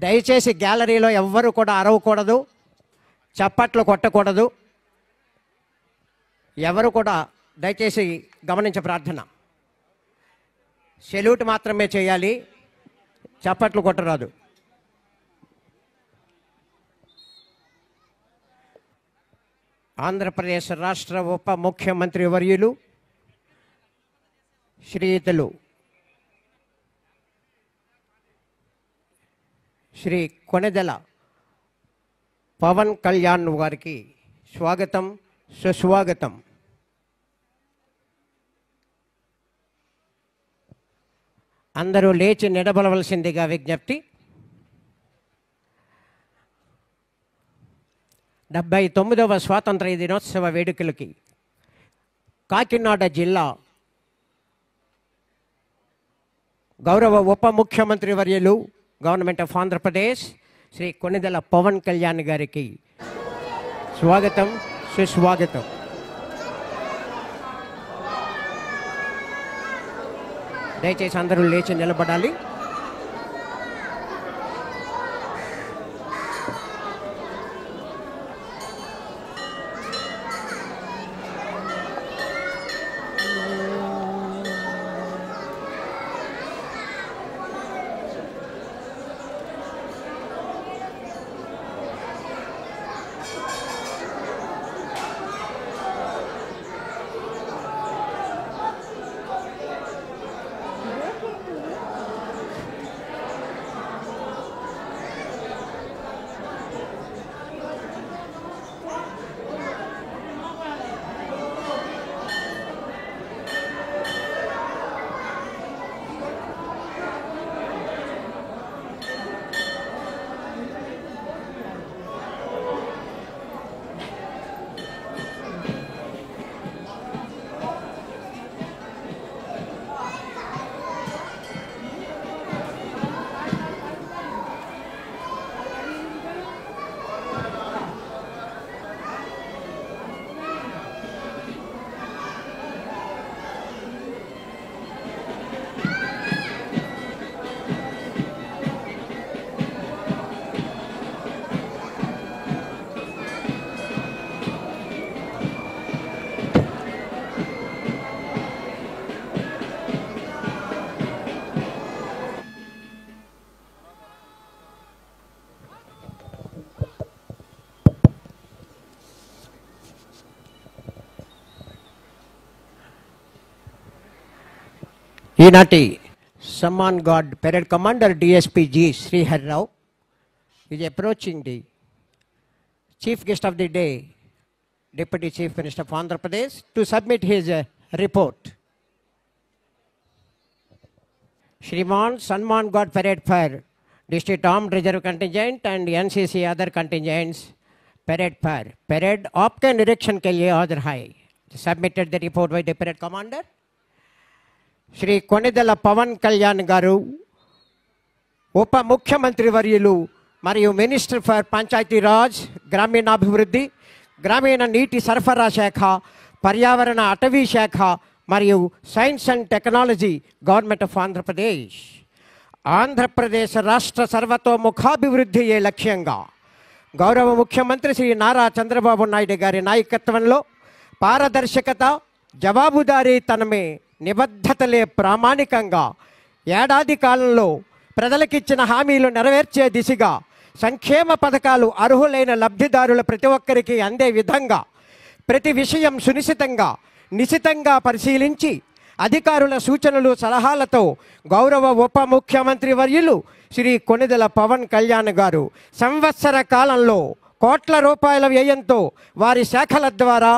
దయచేసి గ్యాలరీలో ఎవ్వరూ కూడా అరవకూడదు, చప్పట్లు కొట్టకూడదు. ఎవరు కూడా దయచేసి గమనించే ప్రార్థన. సెల్యూట్ మాత్రమే చేయాలి, చప్పట్లు కొట్టరాదు. ఆంధ్రప్రదేశ్ రాష్ట్ర ఉప ముఖ్యమంత్రి వర్యులు శ్రీయుతులు శ్రీ కొణిదెల పవన్ కళ్యాణ్ గారికి స్వాగతం, సుస్వాగతం. అందరూ లేచి నిలబడవలసిందిగా విజ్ఞప్తి. 79వ స్వాతంత్ర దినోత్సవ వేడుకలకి కాకినాడ జిల్లా గౌరవ ఉప ముఖ్యమంత్రి వర్యులు గవర్నమెంట్ ఆఫ్ ఆంధ్రప్రదేశ్ శ్రీ కొణిదెల పవన్ కళ్యాణ్ గారికి స్వాగతం, సుస్వాగతం. దయచేసి అందరూ లేచి నిలబడాలి. ఈనాటి సమ్మాన్ guard parade commander DSP G Sriharirao is approaching the Chief Guest of the Day, Deputy Chief Minister of Andhra Pradesh, to submit his report. Shriman Samman God Parade for District Armed Reserve Contingent and NCC other contingents parade for parade आपके निरीक्षण के लिए हाजिर है. Submitted the report by the parade commander. Shri Konidela Pawan Kalyan గారు ఉప ముఖ్యమంత్రి వర్యులు మరియు మినిస్టర్ ఫర్ పంచాయతీరాజ్, గ్రామీణాభివృద్ధి, గ్రామీణ నీటి సరఫరా శాఖ, పర్యావరణ అటవీ శాఖ మరియు science and technology government of Andhra Pradesh. Andhra Pradesh రాష్ట్ర సర్వతోముఖాభివృద్ధియే లక్ష్యంగా గౌరవ ముఖ్యమంత్రి శ్రీ నారా చంద్రబాబు నాయుడు గారి నాయకత్వంలో పారదర్శకత, జవాబుదారీతనమే, నిబద్ధతలే ప్రామాణికంగా ఏడాది కాలంలో ప్రజలకిచ్చిన హామీలు నెరవేర్చే దిశగా సంక్షేమ పథకాలు అర్హులైన లబ్ధిదారుల ప్రతి ఒక్కరికి అందే విధంగా ప్రతి విషయం సునిశితంగా నిశితంగా పరిశీలించి అధికారుల సూచనలు సలహాలతో గౌరవ ఉప ముఖ్యమంత్రి వర్యులు శ్రీ కొణిదెల పవన్ కళ్యాణ్ గారు సంవత్సర కాలంలో కోట్ల రూపాయల వ్యయంతో వారి శాఖల ద్వారా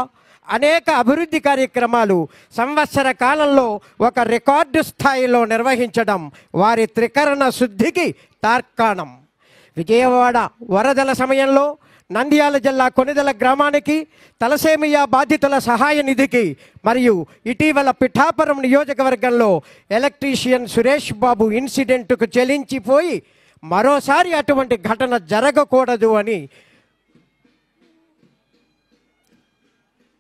అనేక అభివృద్ధి కార్యక్రమాలు సంవత్సర కాలంలో ఒక రికార్డు స్థాయిలో నిర్వహించడం వారి త్రికరణ శుద్ధికి తార్కాణం. విజయవాడ వరదల సమయంలో నంద్యాల జిల్లా కొణిదెల గ్రామానికి, తలసేమియా బాధితుల సహాయ నిధికి మరియు ఇటీవల పిఠాపురం నియోజకవర్గంలో ఎలక్ట్రీషియన్ సురేష్ బాబు ఇన్సిడెంట్కు చెలించిపోయి మరోసారి అటువంటి ఘటన జరగకూడదు అని